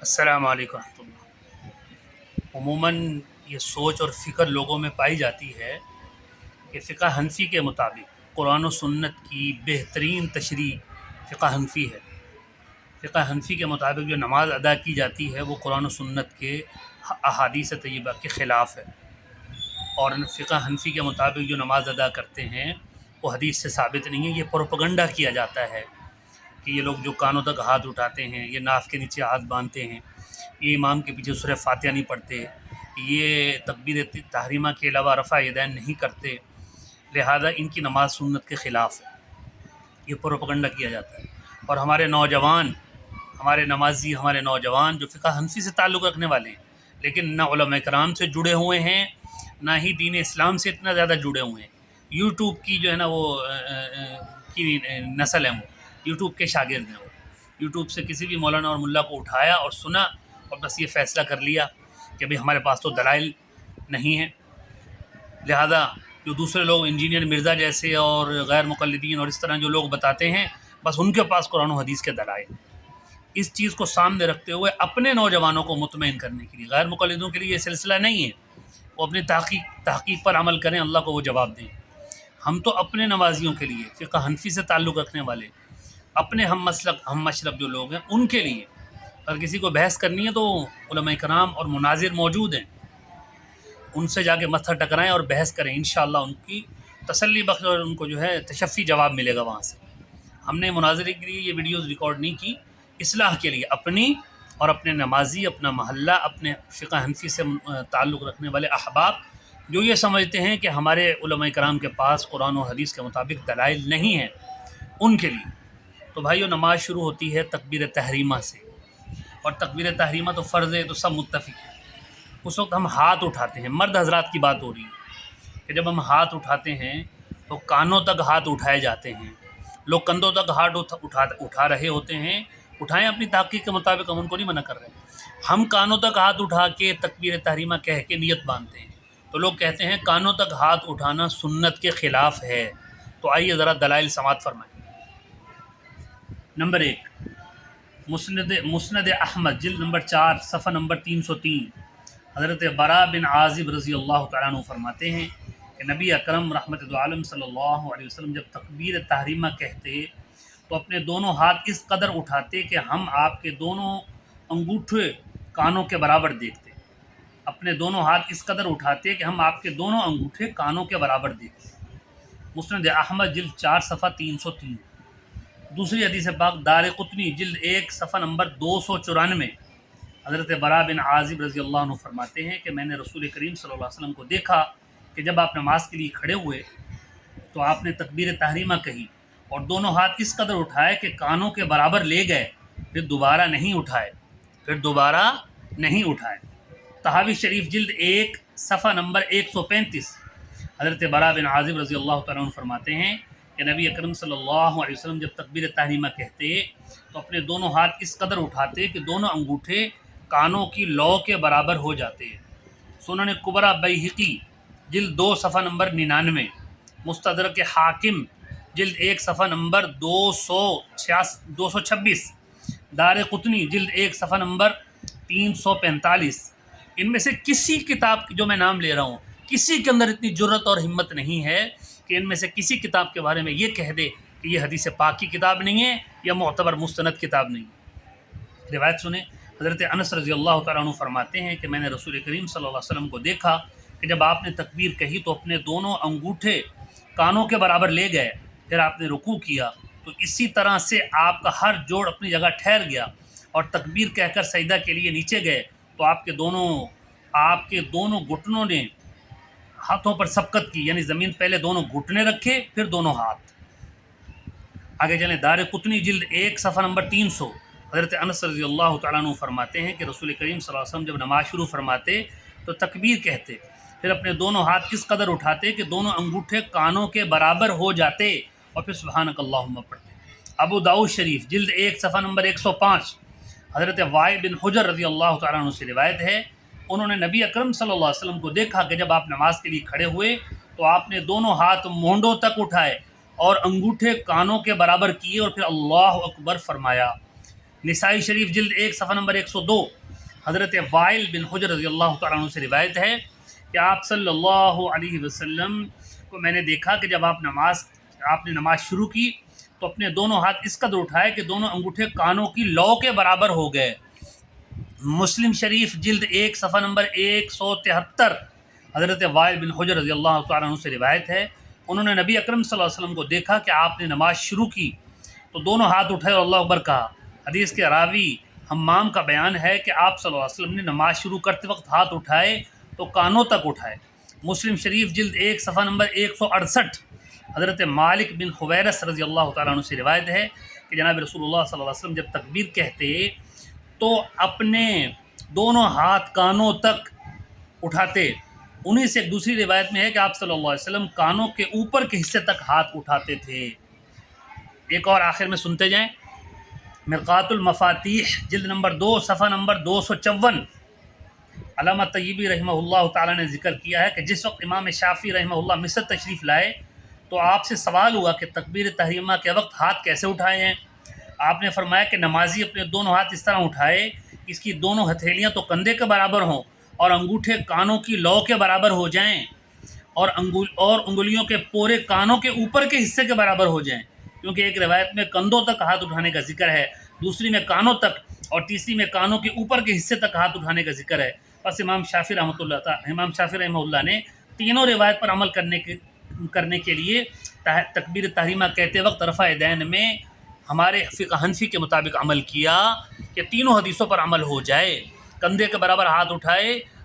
السلام علیکم ورحمۃ اللہ۔ عموماً یہ سوچ اور فکر لوگوں میں پائی جاتی ہے کہ فقہ حنفی کے مطابق قرآن و سنت کی بہترین تشریح فقہ حنفی ہے۔ فقہ حنفی کے مطابق جو نماز ادا کی جاتی ہے وہ قرآن و سنت کے احادیث طیبہ کے خلاف ہے، اور فقہ حنفی کے مطابق جو نماز ادا کرتے ہیں وہ حدیث سے ثابت نہیں ہے۔ یہ پروپیگنڈا کیا جاتا ہے کہ یہ لوگ جو کانوں تک ہاتھ اٹھاتے ہیں، یہ ناف کے نیچے ہاتھ باندھتے ہیں، یہ امام کے پیچھے سورہ فاتحہ نہیں پڑھتے، یہ تکبیر تحریمہ کے علاوہ رفع یدین نہیں کرتے، لہذا ان کی نماز سنت کے خلاف ہے۔ یہ پروپیگنڈا کیا جاتا ہے، اور ہمارے نوجوان، ہمارے نمازی، ہمارے نوجوان جو فقہ حنفی سے تعلق رکھنے والے ہیں لیکن نہ علماء کرام سے جڑے ہوئے ہیں، نہ ہی دین اسلام سے اتنا زیادہ جڑے ہوئے ہیں، یوٹیوب کی جو ہے نا وہ کی نسل ہے، وہ یوٹیوب کے شاگرد ہیں۔ وہ یوٹیوب سے کسی بھی مولانا اور ملا کو اٹھایا اور سنا اور بس یہ فیصلہ کر لیا کہ بھئی ہمارے پاس تو دلائل نہیں ہیں، لہذا جو دوسرے لوگ انجینئر مرزا جیسے اور غیر مقلدین اور اس طرح جو لوگ بتاتے ہیں بس ان کے پاس قرآن و حدیث کے دلائل۔ اس چیز کو سامنے رکھتے ہوئے اپنے نوجوانوں کو مطمئن کرنے کے لیے، غیر مقلدوں کے لیے یہ سلسلہ نہیں ہے، وہ اپنی تحقیق پر عمل کریں، اللہ کو وہ جواب دیں۔ ہم تو اپنے نمازیوں کے لیے، فقہ حنفی سے تعلق رکھنے والے، اپنے ہم مشرب جو لوگ ہیں ان کے لیے، اگر کسی کو بحث کرنی ہے تو علماء کرام اور مناظر موجود ہیں، ان سے جا کے متھر ٹکرائیں اور بحث کریں، انشاءاللہ ان کی تسلی بخش اور ان کو جو ہے تشفی جواب ملے گا وہاں سے۔ ہم نے مناظرے کے لیے یہ ویڈیوز ریکارڈ نہیں کی، اصلاح کے لیے اپنی اور اپنے نمازی، اپنا محلہ، اپنے فقہ حنفی سے تعلق رکھنے والے احباب جو یہ سمجھتے ہیں کہ ہمارے علماء کرام کے پاس قرآن و حدیث کے مطابق دلائل نہیں ہیں، ان کے لیے۔ تو بھائیو، نماز شروع ہوتی ہے تکبیر تحریمہ سے، اور تکبیر تحریمہ تو فرض ہے، تو سب متفق ہیں۔ اس وقت ہم ہاتھ اٹھاتے ہیں، مرد حضرات کی بات ہو رہی ہے کہ جب ہم ہاتھ اٹھاتے ہیں تو کانوں تک ہاتھ اٹھائے جاتے ہیں۔ لوگ کندھوں تک ہاتھ اٹھا رہے ہوتے ہیں، اٹھائیں اپنی تحقیق کے مطابق، ہم ان کو نہیں منع کر رہے۔ ہم کانوں تک ہاتھ اٹھا کے تکبیر تحریمہ کہہ کے نیت باندھتے ہیں، تو لوگ کہتے ہیں کانوں تک ہاتھ اٹھانا سنت کے خلاف ہے۔ تو آئیے ذرا دلائل سماعت فرمائیں۔ نمبر 1، مسند احمد جلد نمبر 4 صفحہ نمبر 303، حضرت براء بن عازب رضی اللہ تعالیٰ عنہ فرماتے ہیں کہ نبی اکرم رحمت دو عالم صلی اللہ علیہ وسلم جب تکبیر تحریمہ کہتے تو اپنے دونوں ہاتھ اس قدر اٹھاتے کہ ہم آپ کے دونوں انگوٹھے کانوں کے برابر دیکھتے۔ اپنے دونوں ہاتھ اس قدر اٹھاتے کہ ہم آپ کے دونوں انگوٹھے کانوں کے برابر دیکھتے۔ مسند احمد جلد 4 صفحہ 303۔ دوسری حدیث پاک دارقطنی جلد 1 صفحہ نمبر 294، حضرت براء بن عازب رضی اللہ عنہ فرماتے ہیں کہ میں نے رسول کریم صلی اللہ علیہ وسلم کو دیکھا کہ جب آپ نماز کے لیے کھڑے ہوئے تو آپ نے تکبیر تحریمہ کہی اور دونوں ہاتھ اس قدر اٹھائے کہ کانوں کے برابر لے گئے، پھر دوبارہ نہیں اٹھائے۔ طحاوی شریف جلد 1 صفحہ نمبر 135، حضرت براء بن عازب رضی اللہ تعالیٰ عنہ فرماتے ہیں کہ نبی اکرم صلی اللہ علیہ وسلم جب تکبیر تحریمہ کہتے تو اپنے دونوں ہاتھ اس قدر اٹھاتے کہ دونوں انگوٹھے کانوں کی لو کے برابر ہو جاتے۔ سنن کبریٰ بیہقی جلد 2 صفحہ نمبر 99، مستدرک حاکم جلد 1 صفحہ نمبر 226، دارقطنی جلد 1 صفحہ نمبر 345۔ ان میں سے کسی کتاب کی جو میں نام لے رہا ہوں، کسی کے اندر اتنی جرت اور ہمت نہیں ہے کہ ان میں سے کسی کتاب کے بارے میں یہ کہہ دے کہ یہ حدیث پاک کی کتاب نہیں ہے یا معتبر مستند کتاب نہیں ہے۔ روایت سنیں، حضرت انس رضی اللہ تعالیٰ عنہ فرماتے ہیں کہ میں نے رسول کریم صلی اللہ علیہ وسلم کو دیکھا کہ جب آپ نے تکبیر کہی تو اپنے دونوں انگوٹھے کانوں کے برابر لے گئے، پھر آپ نے رکوع کیا تو اسی طرح سے آپ کا ہر جوڑ اپنی جگہ ٹھہر گیا، اور تکبیر کہہ کر سجدہ کے لیے نیچے گئے تو آپ کے دونوں گھٹنوں نے ہاتھوں پر سبقت کی، یعنی زمین پہلے دونوں گھٹنے رکھے پھر دونوں ہاتھ۔ آگے چلیں، دارقطنی جلد 1 صفحہ نمبر 300، حضرت انس رضی اللہ تعالیٰ عنہ فرماتے ہیں کہ رسول کریم صلی اللہ علیہ وسلم جب نماز شروع فرماتے تو تکبیر کہتے، پھر اپنے دونوں ہاتھ کس قدر اٹھاتے کہ دونوں انگوٹھے کانوں کے برابر ہو جاتے، اور پھر سبحانک اللہم پڑھتے۔ ابو داؤد شریف جلد 1 صفحہ نمبر 105، حضرت وائل بن حجر رضی اللہ تعالیٰ عنہ سے روایت ہے، انہوں نے نبی اکرم صلی اللہ علیہ وسلم کو دیکھا کہ جب آپ نماز کے لیے کھڑے ہوئے تو آپ نے دونوں ہاتھ مونڈوں تک اٹھائے اور انگوٹھے کانوں کے برابر کیے اور پھر اللہ اکبر فرمایا۔ نسائی شریف جلد 1 صفحہ نمبر 102 حضرت وائل بن حجر رضی اللہ تعالیٰ عنہ سے روایت ہے کہ آپ صلی اللہ علیہ وسلم کو میں نے دیکھا کہ جب آپ نے نماز شروع کی تو اپنے دونوں ہاتھ اس قدر اٹھائے کہ دونوں انگوٹھے کانوں کی لو کے برابر ہو گئے۔ مسلم شریف جلد 1 صفحہ نمبر 173 حضرت وائل بن حجر رضی اللہ تعالیٰ عنہ سے روایت ہے، انہوں نے نبی اکرم صلی اللہ علیہ وسلم کو دیکھا کہ آپ نے نماز شروع کی تو دونوں ہاتھ اٹھائے اور اللہ اکبر کہا۔ حدیث کے راوی حمام کا بیان ہے کہ آپ صلی اللہ علیہ وسلم نے نماز شروع کرتے وقت ہاتھ اٹھائے تو کانوں تک اٹھائے۔ مسلم شریف جلد 1 صفحہ نمبر 168 حضرت مالک بن حویرث رضی اللہ تعالیٰ عنہ سے روایت ہے کہ جناب رسول اللہ صلی اللہ علیہ وسلم جب تکبیر کہتے تو اپنے دونوں ہاتھ کانوں تک اٹھاتے۔ انہی سے ایک دوسری روایت میں ہے کہ آپ صلی اللہ علیہ وسلم کانوں کے اوپر کے حصے تک ہاتھ اٹھاتے تھے۔ ایک اور آخر میں سنتے جائیں، مرقات المفاتیح جلد نمبر 2 صفحہ نمبر 254 علامہ طیبی رحمہ اللہ تعالیٰ نے ذکر کیا ہے کہ جس وقت امام شافعی رحمہ اللہ مصر تشریف لائے تو آپ سے سوال ہوا کہ تکبیر تحریمہ کے وقت ہاتھ کیسے اٹھائے ہیں؟ آپ نے فرمایا کہ نمازی اپنے دونوں ہاتھ اس طرح اٹھائے کہ اس کی دونوں ہتھیلیاں تو کندھے کے برابر ہوں اور انگوٹھے کانوں کی لو کے برابر ہو جائیں اور انگلیوں کے پورے کانوں کے اوپر کے حصے کے برابر ہو جائیں، کیونکہ ایک روایت میں کندھوں تک ہاتھ اٹھانے کا ذکر ہے، دوسری میں کانوں تک اور تیسری میں کانوں کے اوپر کے حصے تک ہاتھ اٹھانے کا ذکر ہے۔ بس امام شافعی رحمہ اللہ نے تینوں روایت پر عمل کرنے کے لیے تکبیر تحریمہ کہتے وقت رفع یدین میں ہمارے فقہ حنفی کے مطابق عمل کیا کہ تینوں حدیثوں پر عمل ہو جائے، کندھے کے برابر ہاتھ اٹھائے